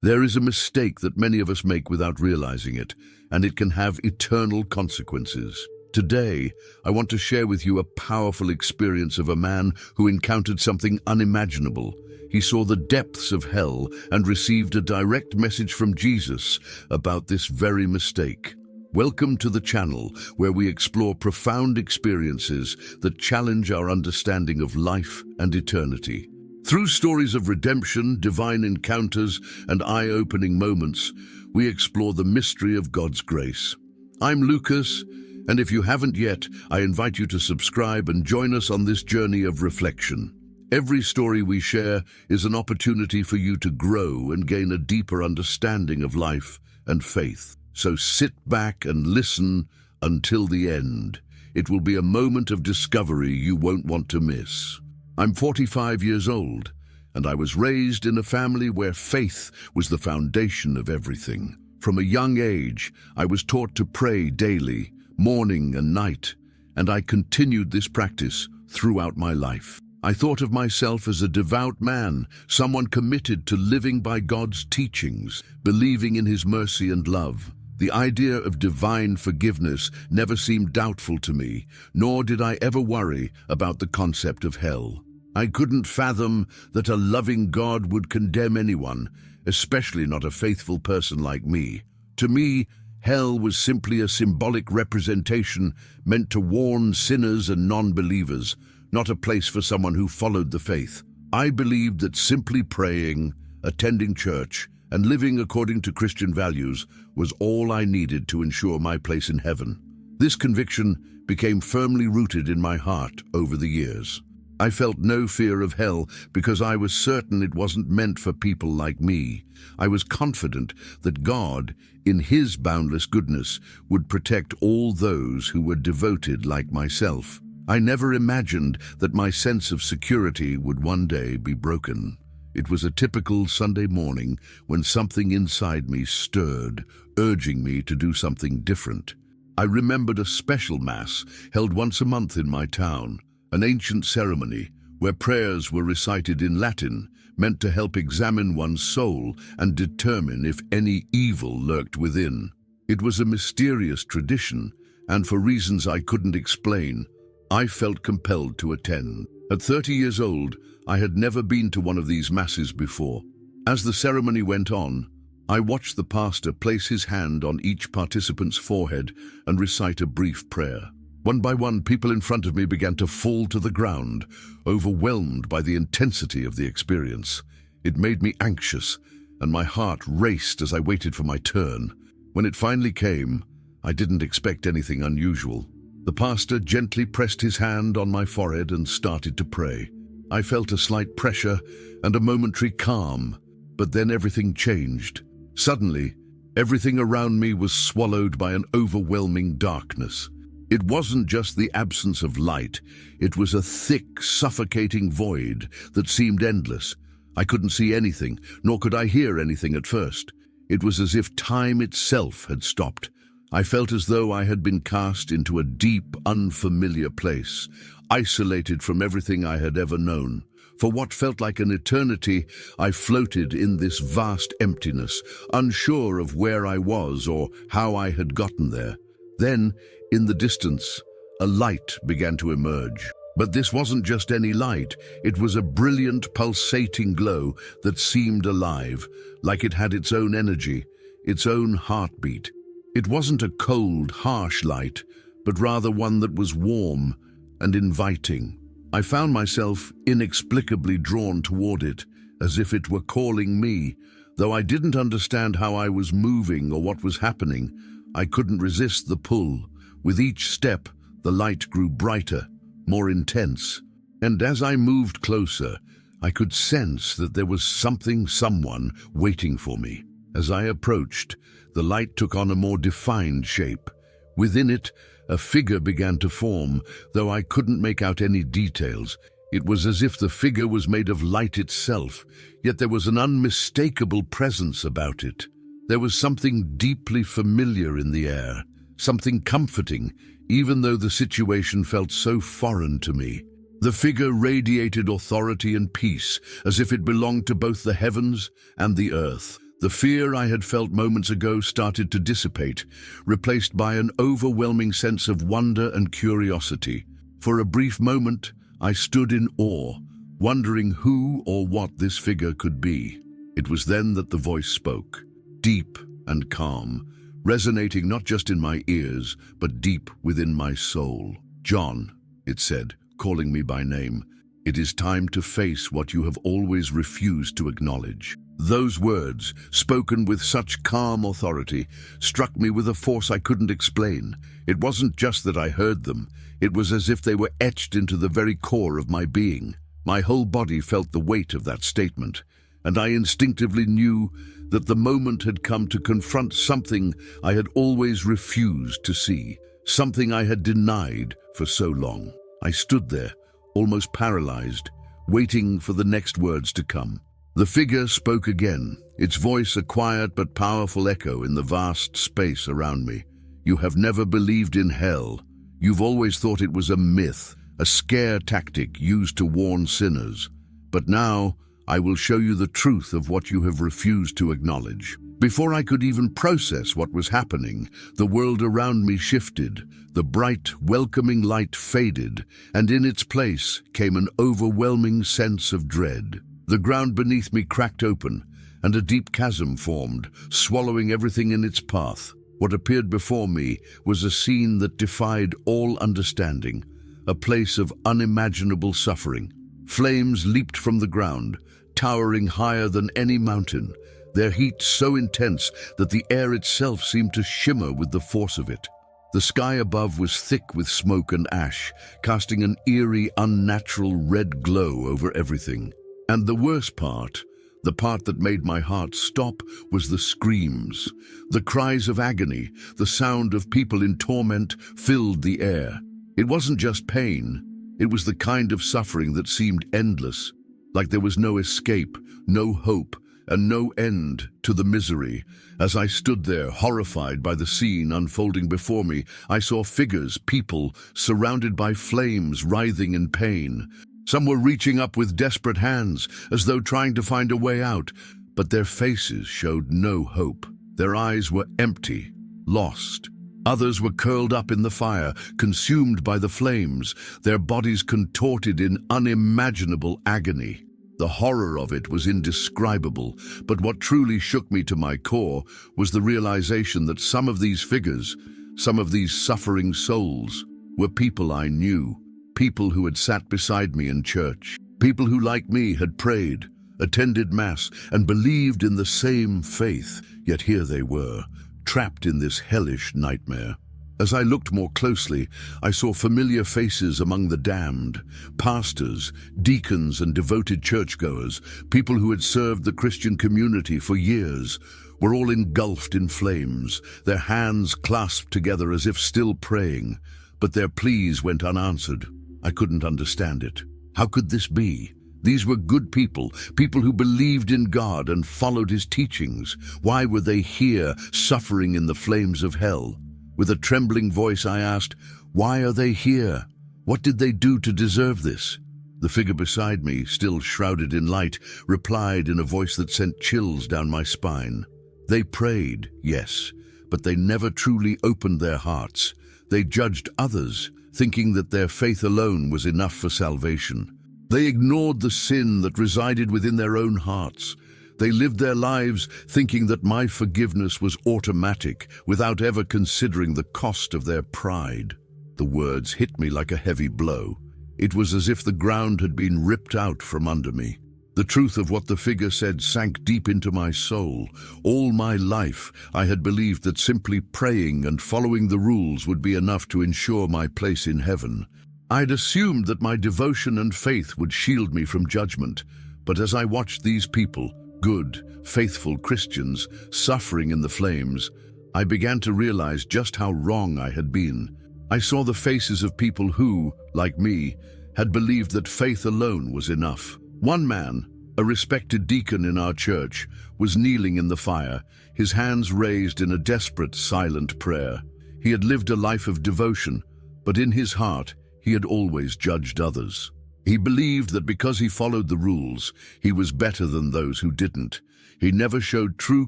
There is a mistake that many of us make without realizing it, and it can have eternal consequences. Today, I want to share with you a powerful experience of a man who encountered something unimaginable. He saw the depths of hell and received a direct message from Jesus about this very mistake. Welcome to the channel where we explore profound experiences that challenge our understanding of life and eternity. Through stories of redemption, divine encounters, and eye-opening moments, we explore the mystery of God's grace. I'm Lucas, and if you haven't yet, I invite you to subscribe and join us on this journey of reflection. Every story we share is an opportunity for you to grow and gain a deeper understanding of life and faith. So sit back and listen until the end. It will be a moment of discovery you won't want to miss. I'm 45 years old, and I was raised in a family where faith was the foundation of everything. From a young age, I was taught to pray daily, morning and night, and I continued this practice throughout my life. I thought of myself as a devout man, someone committed to living by God's teachings, believing in His mercy and love. The idea of divine forgiveness never seemed doubtful to me, nor did I ever worry about the concept of hell. I couldn't fathom that a loving God would condemn anyone, especially not a faithful person like me. To me, hell was simply a symbolic representation meant to warn sinners and non-believers, not a place for someone who followed the faith. I believed that simply praying, attending church, and living according to Christian values was all I needed to ensure my place in heaven. This conviction became firmly rooted in my heart over the years. I felt no fear of hell because I was certain it wasn't meant for people like me. I was confident that God, in His boundless goodness, would protect all those who were devoted like myself. I never imagined that my sense of security would one day be broken. It was a typical Sunday morning when something inside me stirred, urging me to do something different. I remembered a special mass held once a month in my town, an ancient ceremony where prayers were recited in Latin, meant to help examine one's soul and determine if any evil lurked within. It was a mysterious tradition, and for reasons I couldn't explain, I felt compelled to attend. At 30 years old, I had never been to one of these masses before. As the ceremony went on, I watched the pastor place his hand on each participant's forehead and recite a brief prayer. One by one, people in front of me began to fall to the ground, overwhelmed by the intensity of the experience. It made me anxious, and my heart raced as I waited for my turn. When it finally came, I didn't expect anything unusual. The pastor gently pressed his hand on my forehead and started to pray. I felt a slight pressure and a momentary calm, but then everything changed. Suddenly, everything around me was swallowed by an overwhelming darkness. It wasn't just the absence of light, it was a thick, suffocating void that seemed endless. I couldn't see anything, nor could I hear anything at first. It was as if time itself had stopped. I felt as though I had been cast into a deep, unfamiliar place, isolated from everything I had ever known. For what felt like an eternity, I floated in this vast emptiness, unsure of where I was or how I had gotten there. Then, in the distance, a light began to emerge. But this wasn't just any light. It was a brilliant, pulsating glow that seemed alive, like it had its own energy, its own heartbeat. It wasn't a cold, harsh light, but rather one that was warm and inviting. I found myself inexplicably drawn toward it, as if it were calling me. Though I didn't understand how I was moving or what was happening, I couldn't resist the pull. With each step, the light grew brighter, more intense. And as I moved closer, I could sense that there was someone waiting for me. As I approached, the light took on a more defined shape. Within it, a figure began to form, though I couldn't make out any details. It was as if the figure was made of light itself, yet there was an unmistakable presence about it. There was something deeply familiar in the air, something comforting, even though the situation felt so foreign to me. The figure radiated authority and peace, as if it belonged to both the heavens and the earth. The fear I had felt moments ago started to dissipate, replaced by an overwhelming sense of wonder and curiosity. For a brief moment, I stood in awe, wondering who or what this figure could be. It was then that the voice spoke, deep and calm, resonating not just in my ears, but deep within my soul. "John," it said, calling me by name, "it is time to face what you have always refused to acknowledge." Those words, spoken with such calm authority, struck me with a force I couldn't explain. It wasn't just that I heard them, it was as if they were etched into the very core of my being. My whole body felt the weight of that statement, and I instinctively knew that the moment had come to confront something I had always refused to see, something I had denied for so long. I stood there, almost paralyzed, waiting for the next words to come. The figure spoke again, its voice a quiet but powerful echo in the vast space around me. "You have never believed in hell. You've always thought it was a myth, a scare tactic used to warn sinners. But now, I will show you the truth of what you have refused to acknowledge." Before I could even process what was happening, the world around me shifted. The bright, welcoming light faded, and in its place came an overwhelming sense of dread. The ground beneath me cracked open, and a deep chasm formed, swallowing everything in its path. What appeared before me was a scene that defied all understanding, a place of unimaginable suffering. Flames leaped from the ground, towering higher than any mountain, their heat so intense that the air itself seemed to shimmer with the force of it. The sky above was thick with smoke and ash, casting an eerie, unnatural red glow over everything. And the worst part, the part that made my heart stop, was the screams. The cries of agony, the sound of people in torment, filled the air. It wasn't just pain, it was the kind of suffering that seemed endless, like there was no escape, no hope, and no end to the misery. As I stood there, horrified by the scene unfolding before me, I saw figures, people, surrounded by flames, writhing in pain. Some were reaching up with desperate hands, as though trying to find a way out, but their faces showed no hope. Their eyes were empty, lost. Others were curled up in the fire, consumed by the flames, their bodies contorted in unimaginable agony. The horror of it was indescribable, but what truly shook me to my core was the realization that some of these figures, some of these suffering souls, were people I knew, people who had sat beside me in church, people who, like me, had prayed, attended Mass, and believed in the same faith, yet here they were, trapped in this hellish nightmare. As I looked more closely, I saw familiar faces among the damned, pastors, deacons, and devoted churchgoers, people who had served the Christian community for years, were all engulfed in flames, their hands clasped together as if still praying, but their pleas went unanswered. I couldn't understand it. How could this be? These were good people, people who believed in God and followed His teachings. Why were they here, suffering in the flames of hell? With a trembling voice I asked, "Why are they here? What did they do to deserve this?" The figure beside me, still shrouded in light, replied in a voice that sent chills down my spine. "They prayed, yes, but they never truly opened their hearts. They judged others, thinking that their faith alone was enough for salvation. They ignored the sin that resided within their own hearts. They lived their lives thinking that my forgiveness was automatic, without ever considering the cost of their pride." The words hit me like a heavy blow. It was as if the ground had been ripped out from under me. The truth of what the figure said sank deep into my soul. All my life, I had believed that simply praying and following the rules would be enough to ensure my place in heaven. I'd assumed that my devotion and faith would shield me from judgment, but as I watched these people, good, faithful Christians, suffering in the flames, I began to realize just how wrong I had been. I saw the faces of people who, like me, had believed that faith alone was enough. One man, a respected deacon in our church, was kneeling in the fire, his hands raised in a desperate, silent prayer. He had lived a life of devotion, but in his heart, he had always judged others. He believed that because he followed the rules, he was better than those who didn't. He never showed true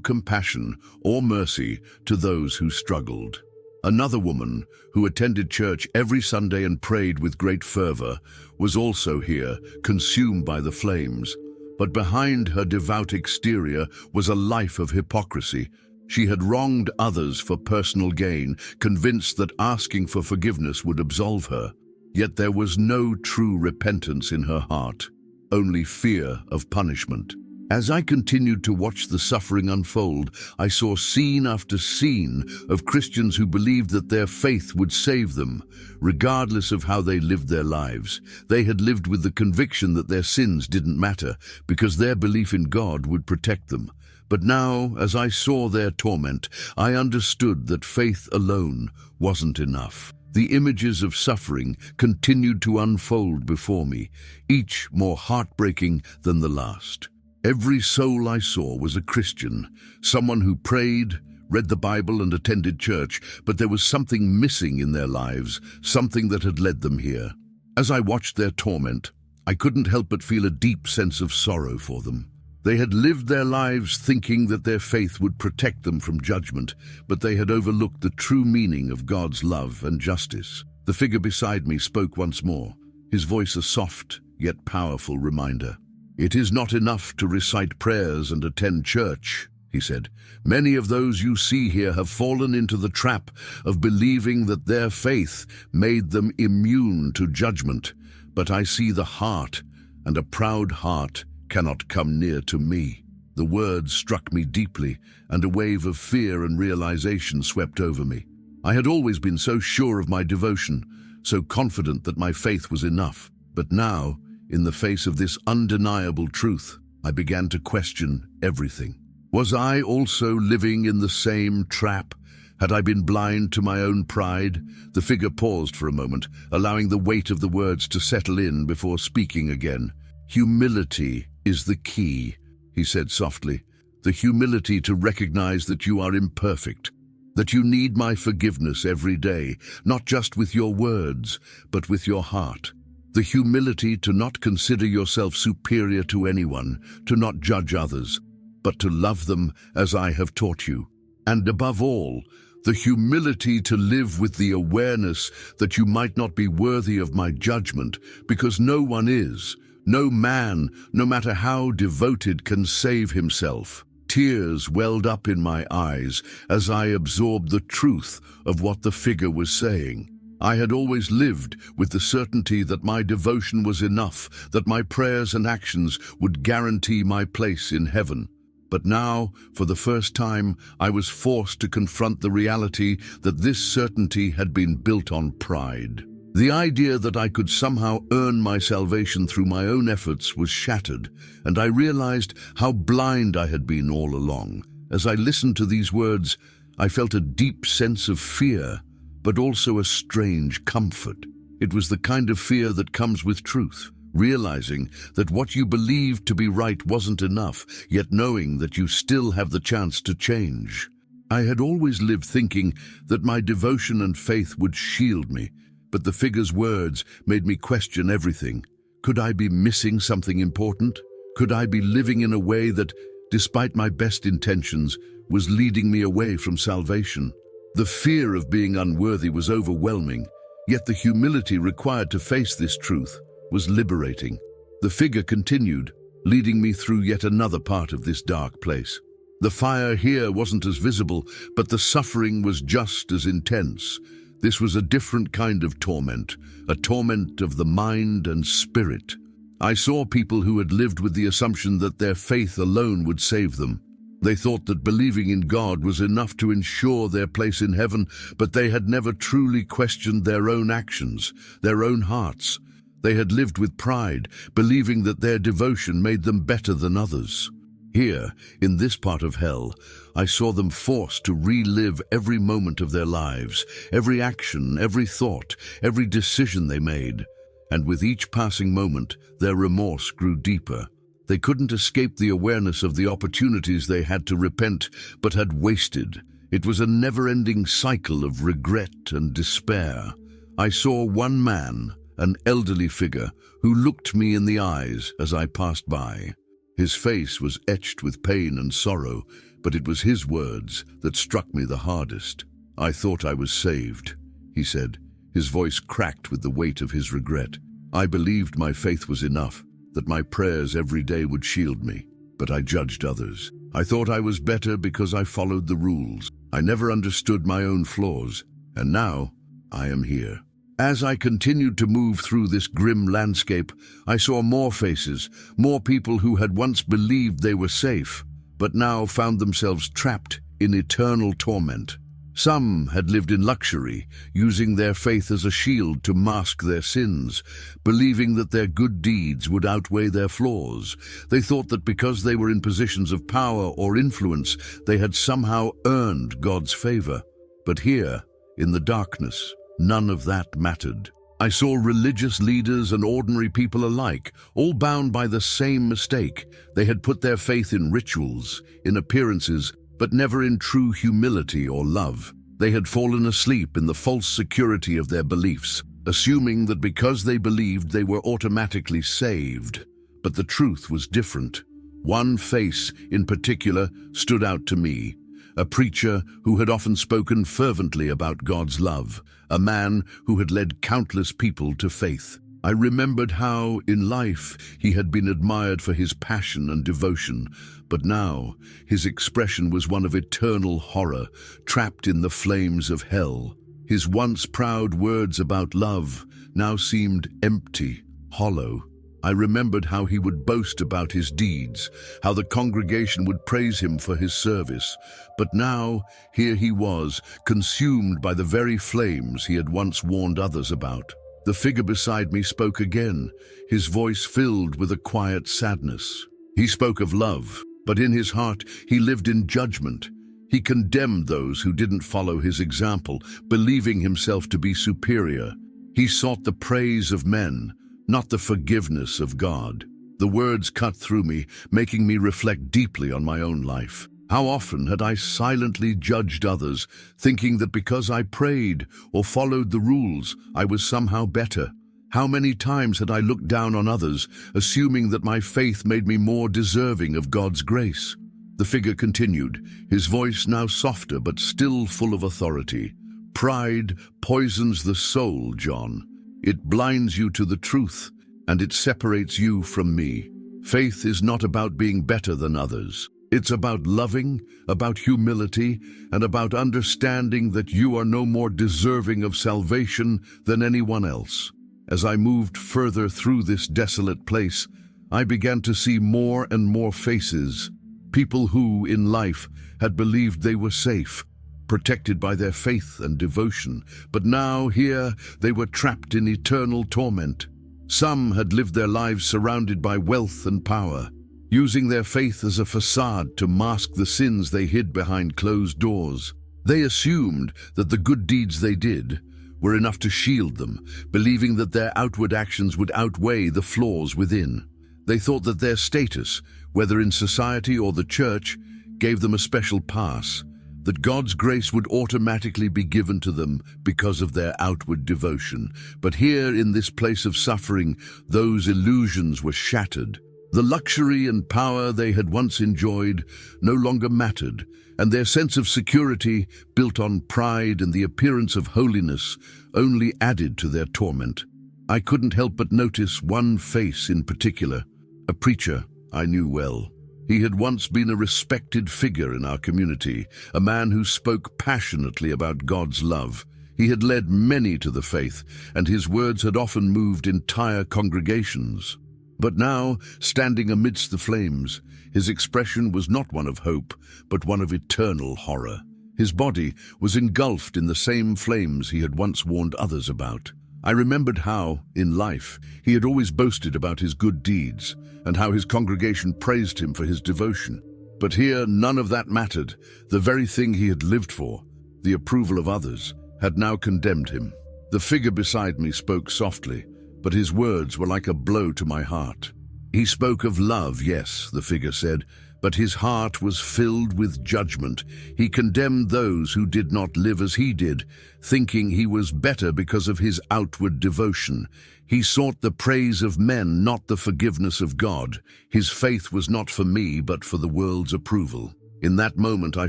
compassion or mercy to those who struggled. Another woman, who attended church every Sunday and prayed with great fervor, was also here, consumed by the flames. But behind her devout exterior was a life of hypocrisy. She had wronged others for personal gain, convinced that asking for forgiveness would absolve her. Yet there was no true repentance in her heart, only fear of punishment. As I continued to watch the suffering unfold, I saw scene after scene of Christians who believed that their faith would save them, regardless of how they lived their lives. They had lived with the conviction that their sins didn't matter, because their belief in God would protect them. But now, as I saw their torment, I understood that faith alone wasn't enough. The images of suffering continued to unfold before me, each more heartbreaking than the last. Every soul I saw was a Christian, someone who prayed, read the Bible and attended church, but there was something missing in their lives, something that had led them here. As I watched their torment, I couldn't help but feel a deep sense of sorrow for them. They had lived their lives thinking that their faith would protect them from judgment, but they had overlooked the true meaning of God's love and justice. The figure beside me spoke once more, his voice a soft yet powerful reminder. "It is not enough to recite prayers and attend church," he said. "Many of those you see here have fallen into the trap of believing that their faith made them immune to judgment. But I see the heart, and a proud heart cannot come near to me." The words struck me deeply, and a wave of fear and realization swept over me. I had always been so sure of my devotion, so confident that my faith was enough. But now, in the face of this undeniable truth, I began to question everything. Was I also living in the same trap? Had I been blind to my own pride? The figure paused for a moment, allowing the weight of the words to settle in before speaking again. "Humility is the key," he said softly. "The humility to recognize that you are imperfect, that you need my forgiveness every day, not just with your words, but with your heart. The humility to not consider yourself superior to anyone, to not judge others, but to love them as I have taught you. And above all, the humility to live with the awareness that you might not be worthy of my judgment, because no one is. No man, no matter how devoted, can save himself." Tears welled up in my eyes as I absorbed the truth of what the figure was saying. I had always lived with the certainty that my devotion was enough, that my prayers and actions would guarantee my place in heaven. But now, for the first time, I was forced to confront the reality that this certainty had been built on pride. The idea that I could somehow earn my salvation through my own efforts was shattered, and I realized how blind I had been all along. As I listened to these words, I felt a deep sense of fear, but also a strange comfort. It was the kind of fear that comes with truth, realizing that what you believed to be right wasn't enough, yet knowing that you still have the chance to change. I had always lived thinking that my devotion and faith would shield me, but the figure's words made me question everything. Could I be missing something important? Could I be living in a way that, despite my best intentions, was leading me away from salvation? The fear of being unworthy was overwhelming, yet the humility required to face this truth was liberating. The figure continued, leading me through yet another part of this dark place. The fire here wasn't as visible, but the suffering was just as intense. This was a different kind of torment, a torment of the mind and spirit. I saw people who had lived with the assumption that their faith alone would save them. They thought that believing in God was enough to ensure their place in heaven, but they had never truly questioned their own actions, their own hearts. They had lived with pride, believing that their devotion made them better than others. Here, in this part of hell, I saw them forced to relive every moment of their lives, every action, every thought, every decision they made. And with each passing moment, their remorse grew deeper. They couldn't escape the awareness of the opportunities they had to repent, but had wasted. It was a never-ending cycle of regret and despair. I saw one man, an elderly figure who looked me in the eyes as I passed by. His face was etched with pain and sorrow, but it was his words that struck me the hardest. "I thought I was saved," he said, his voice cracked with the weight of his regret. "I believed my faith was enough, that my prayers every day would shield me, but I judged others. I thought I was better because I followed the rules. I never understood my own flaws, and now I am here." As I continued to move through this grim landscape, I saw more faces, more people who had once believed they were safe, but now found themselves trapped in eternal torment. Some had lived in luxury, using their faith as a shield to mask their sins, believing that their good deeds would outweigh their flaws. They thought that because they were in positions of power or influence, they had somehow earned God's favor. But here, in the darkness, none of that mattered. I saw religious leaders and ordinary people alike, all bound by the same mistake. They had put their faith in rituals, in appearances, but never in true humility or love. They had fallen asleep in the false security of their beliefs, assuming that because they believed they were automatically saved. But the truth was different. One face, in particular, stood out to me. A preacher who had often spoken fervently about God's love, a man who had led countless people to faith. I remembered how, in life, he had been admired for his passion and devotion, but now his expression was one of eternal horror, trapped in the flames of hell. His once proud words about love now seemed empty, hollow. I remembered how he would boast about his deeds, how the congregation would praise him for his service. But now, here he was, consumed by the very flames he had once warned others about. The figure beside me spoke again, his voice filled with a quiet sadness. He spoke of love, but in his heart he lived in judgment. He condemned those who didn't follow his example, believing himself to be superior. He sought the praise of men, not the forgiveness of God. The words cut through me, making me reflect deeply on my own life. How often had I silently judged others, thinking that because I prayed or followed the rules, I was somehow better? How many times had I looked down on others, assuming that my faith made me more deserving of God's grace? The figure continued, his voice now softer but still full of authority. "Pride poisons the soul, John. It blinds you to the truth, and it separates you from me. Faith is not about being better than others. It's about loving, about humility, and about understanding that you are no more deserving of salvation than anyone else." As I moved further through this desolate place, I began to see more and more faces, people who, in life, had believed they were safe, protected by their faith and devotion, but now here they were trapped in eternal torment. Some had lived their lives surrounded by wealth and power, using their faith as a facade to mask the sins they hid behind closed doors. They assumed that the good deeds they did were enough to shield them, believing that their outward actions would outweigh the flaws within. They thought that their status, whether in society or the church, gave them a special pass, that God's grace would automatically be given to them because of their outward devotion. But here, in this place of suffering, those illusions were shattered. The luxury and power they had once enjoyed no longer mattered, and their sense of security, built on pride and the appearance of holiness, only added to their torment. I couldn't help but notice one face in particular, a preacher I knew well. He had once been a respected figure in our community, a man who spoke passionately about God's love. He had led many to the faith, and his words had often moved entire congregations. But now, standing amidst the flames, his expression was not one of hope, but one of eternal horror. His body was engulfed in the same flames he had once warned others about. I remembered how, in life, he had always boasted about his good deeds, and how his congregation praised him for his devotion. But here none of that mattered. The very thing he had lived for, the approval of others, had now condemned him. The figure beside me spoke softly, but his words were like a blow to my heart. He spoke of love, yes, the figure said, but his heart was filled with judgment. He condemned those who did not live as he did, thinking he was better because of his outward devotion. He sought the praise of men, not the forgiveness of God. His faith was not for me, but for the world's approval. In that moment, I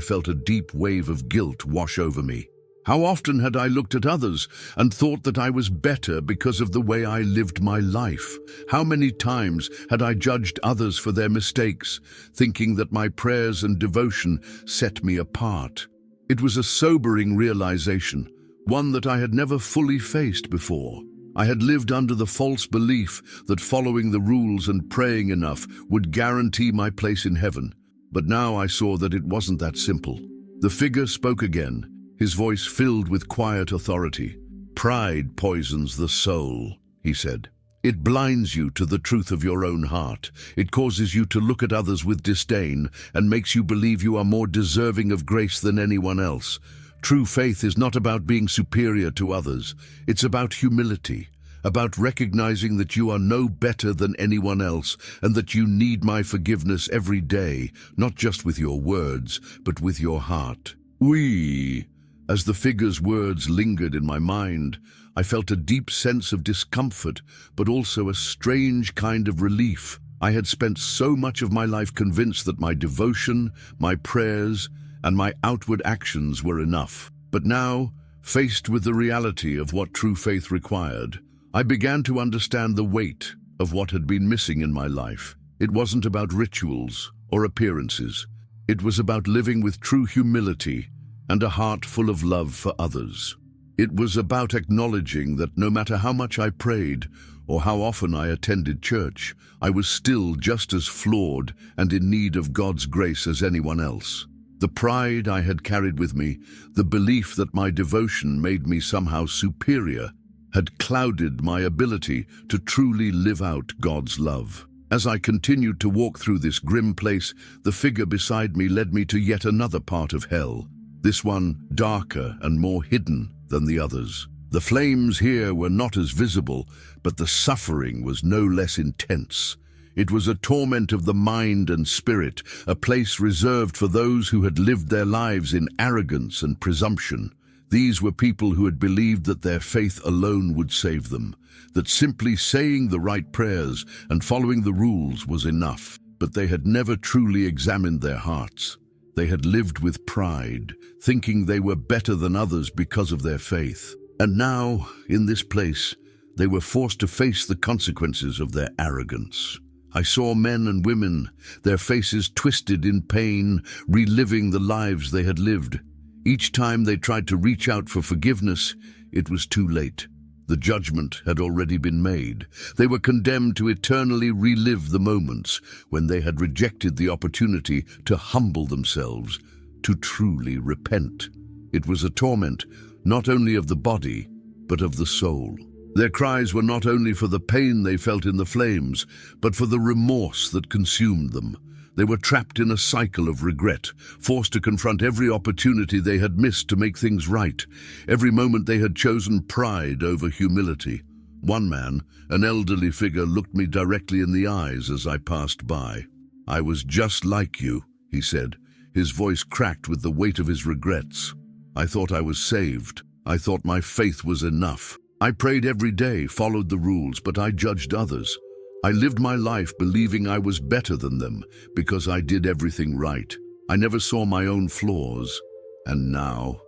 felt a deep wave of guilt wash over me. How often had I looked at others and thought that I was better because of the way I lived my life? How many times had I judged others for their mistakes, thinking that my prayers and devotion set me apart? It was a sobering realization, one that I had never fully faced before. I had lived under the false belief that following the rules and praying enough would guarantee my place in heaven. But now I saw that it wasn't that simple. The figure spoke again, his voice filled with quiet authority. "Pride poisons the soul," he said. "It blinds you to the truth of your own heart. It causes you to look at others with disdain and makes you believe you are more deserving of grace than anyone else. True faith is not about being superior to others. It's about humility, about recognizing that you are no better than anyone else and that you need my forgiveness every day, not just with your words, but with your heart." As the figure's words lingered in my mind, I felt a deep sense of discomfort, but also a strange kind of relief. I had spent so much of my life convinced that my devotion, my prayers, and my outward actions were enough. But now, faced with the reality of what true faith required, I began to understand the weight of what had been missing in my life. It wasn't about rituals or appearances. It was about living with true humility and a heart full of love for others. It was about acknowledging that no matter how much I prayed or how often I attended church, I was still just as flawed and in need of God's grace as anyone else. The pride I had carried with me, the belief that my devotion made me somehow superior, had clouded my ability to truly live out God's love. As I continued to walk through this grim place, the figure beside me led me to yet another part of hell. This one darker and more hidden than the others. The flames here were not as visible, but the suffering was no less intense. It was a torment of the mind and spirit, a place reserved for those who had lived their lives in arrogance and presumption. These were people who had believed that their faith alone would save them, that simply saying the right prayers and following the rules was enough. But they had never truly examined their hearts. They had lived with pride, thinking they were better than others because of their faith. And now, in this place, they were forced to face the consequences of their arrogance. I saw men and women, their faces twisted in pain, reliving the lives they had lived. Each time they tried to reach out for forgiveness, it was too late. The judgment had already been made. They were condemned to eternally relive the moments when they had rejected the opportunity to humble themselves, to truly repent. It was a torment, not only of the body, but of the soul. Their cries were not only for the pain they felt in the flames, but for the remorse that consumed them. They were trapped in a cycle of regret, forced to confront every opportunity they had missed to make things right, every moment they had chosen pride over humility. One man, an elderly figure, looked me directly in the eyes as I passed by. "I was just like you," he said, his voice cracked with the weight of his regrets. "I thought I was saved. I thought my faith was enough. I prayed every day, followed the rules, but I judged others. I lived my life believing I was better than them because I did everything right. I never saw my own flaws. And now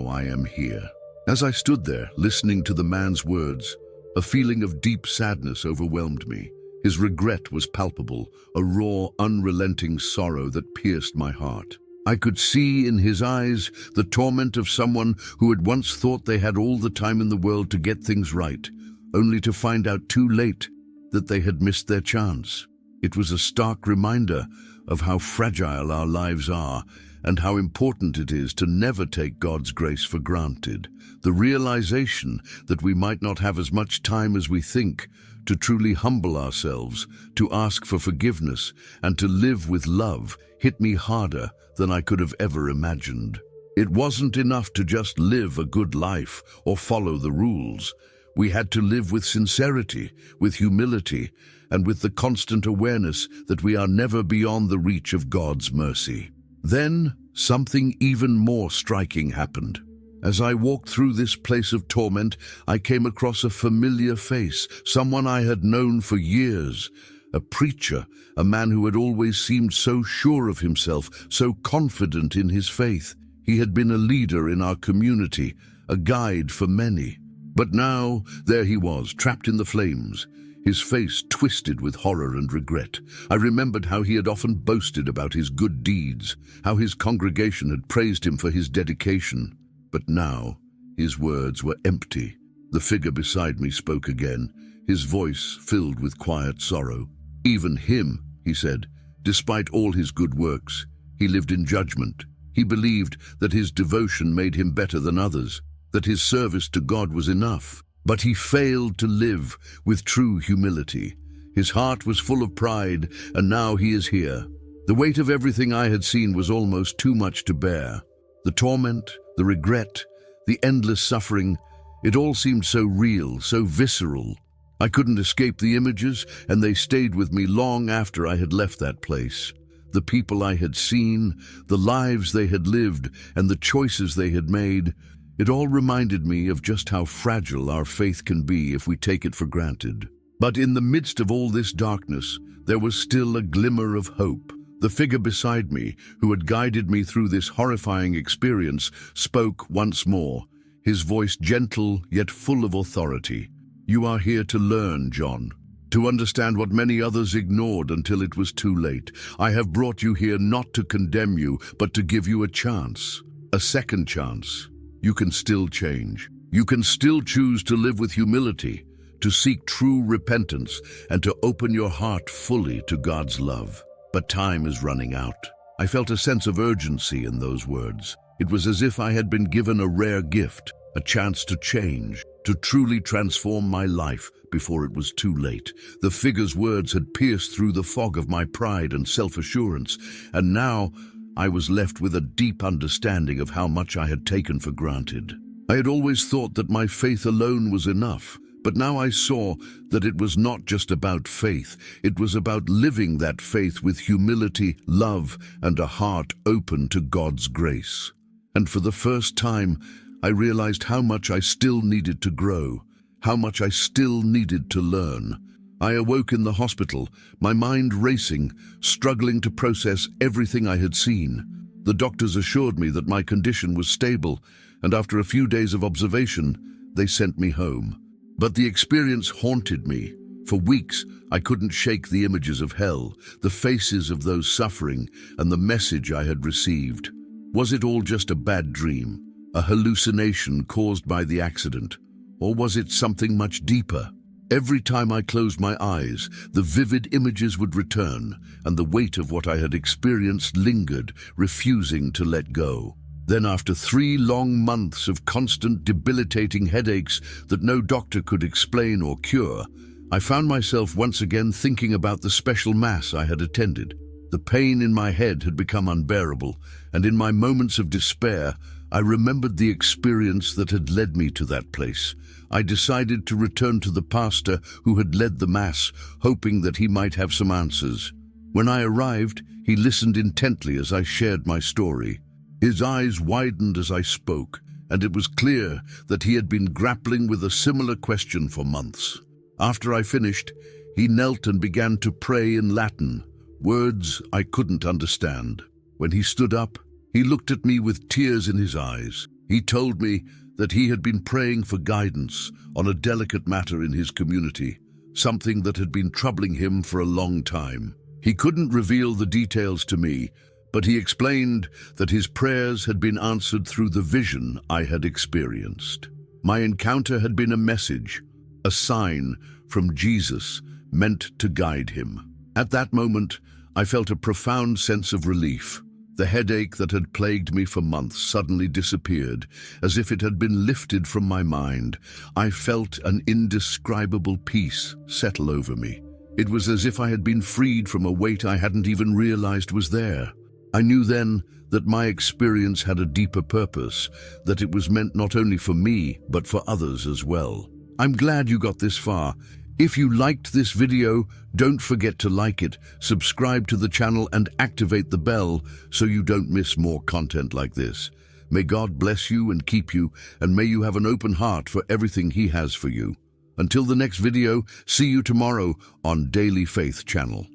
I am here." As I stood there, listening to the man's words, a feeling of deep sadness overwhelmed me. His regret was palpable, a raw, unrelenting sorrow that pierced my heart. I could see in his eyes the torment of someone who had once thought they had all the time in the world to get things right, only to find out too late that they had missed their chance. It was a stark reminder of how fragile our lives are and how important it is to never take God's grace for granted. The realization that we might not have as much time as we think to truly humble ourselves, to ask for forgiveness, and to live with love hit me harder than I could have ever imagined. It wasn't enough to just live a good life or follow the rules. We had to live with sincerity, with humility, and with the constant awareness that we are never beyond the reach of God's mercy. Then, something even more striking happened. As I walked through this place of torment, I came across a familiar face, someone I had known for years. A preacher, a man who had always seemed so sure of himself, so confident in his faith. He had been a leader in our community, a guide for many. But now, there he was, trapped in the flames, his face twisted with horror and regret. I remembered how he had often boasted about his good deeds, how his congregation had praised him for his dedication. But now, his words were empty. The figure beside me spoke again, his voice filled with quiet sorrow. Even him, he said, despite all his good works, he lived in judgment. He believed that his devotion made him better than others, that his service to God was enough. But he failed to live with true humility. His heart was full of pride, and now he is here. The weight of everything I had seen was almost too much to bear. The torment, the regret, the endless suffering, it all seemed so real, so visceral. I couldn't escape the images, and they stayed with me long after I had left that place. The people I had seen, the lives they had lived, and the choices they had made, it all reminded me of just how fragile our faith can be if we take it for granted. But in the midst of all this darkness, there was still a glimmer of hope. The figure beside me, who had guided me through this horrifying experience, spoke once more, his voice gentle yet full of authority. "You are here to learn, John, to understand what many others ignored until it was too late. I have brought you here not to condemn you, but to give you a chance, a second chance. You can still change. You can still choose to live with humility, to seek true repentance, and to open your heart fully to God's love. But time is running out." I felt a sense of urgency in those words. It was as if I had been given a rare gift, a chance to change, to truly transform my life before it was too late. The figure's words had pierced through the fog of my pride and self-assurance, and now I was left with a deep understanding of how much I had taken for granted. I had always thought that my faith alone was enough, but now I saw that it was not just about faith. It was about living that faith with humility, love, and a heart open to God's grace. And for the first time, I realized how much I still needed to grow, how much I still needed to learn. I awoke in the hospital, my mind racing, struggling to process everything I had seen. The doctors assured me that my condition was stable, and after a few days of observation, they sent me home. But the experience haunted me. For weeks, I couldn't shake the images of hell, the faces of those suffering, and the message I had received. Was it all just a bad dream, a hallucination caused by the accident, or was it something much deeper? Every time I closed my eyes, the vivid images would return, and the weight of what I had experienced lingered, refusing to let go. Then, after 3 long months of constant debilitating headaches that no doctor could explain or cure, I found myself once again thinking about the special mass I had attended. The pain in my head had become unbearable, and in my moments of despair, I remembered the experience that had led me to that place. I decided to return to the pastor who had led the mass, hoping that he might have some answers. When I arrived, he listened intently as I shared my story. His eyes widened as I spoke, and it was clear that he had been grappling with a similar question for months. After I finished, he knelt and began to pray in Latin, words I couldn't understand. When he stood up, he looked at me with tears in his eyes. He told me that he had been praying for guidance on a delicate matter in his community, something that had been troubling him for a long time. He couldn't reveal the details to me, but he explained that his prayers had been answered through the vision I had experienced. My encounter had been a message, a sign from Jesus meant to guide him. At that moment, I felt a profound sense of relief. The headache that had plagued me for months suddenly disappeared, as if it had been lifted from my mind. I felt an indescribable peace settle over me. It was as if I had been freed from a weight I hadn't even realized was there. I knew then that my experience had a deeper purpose, that it was meant not only for me, but for others as well. I'm glad you got this far. If you liked this video, don't forget to like it, subscribe to the channel and activate the bell so you don't miss more content like this. May God bless you and keep you, and may you have an open heart for everything He has for you. Until the next video, see you tomorrow on Daily Faith Channel.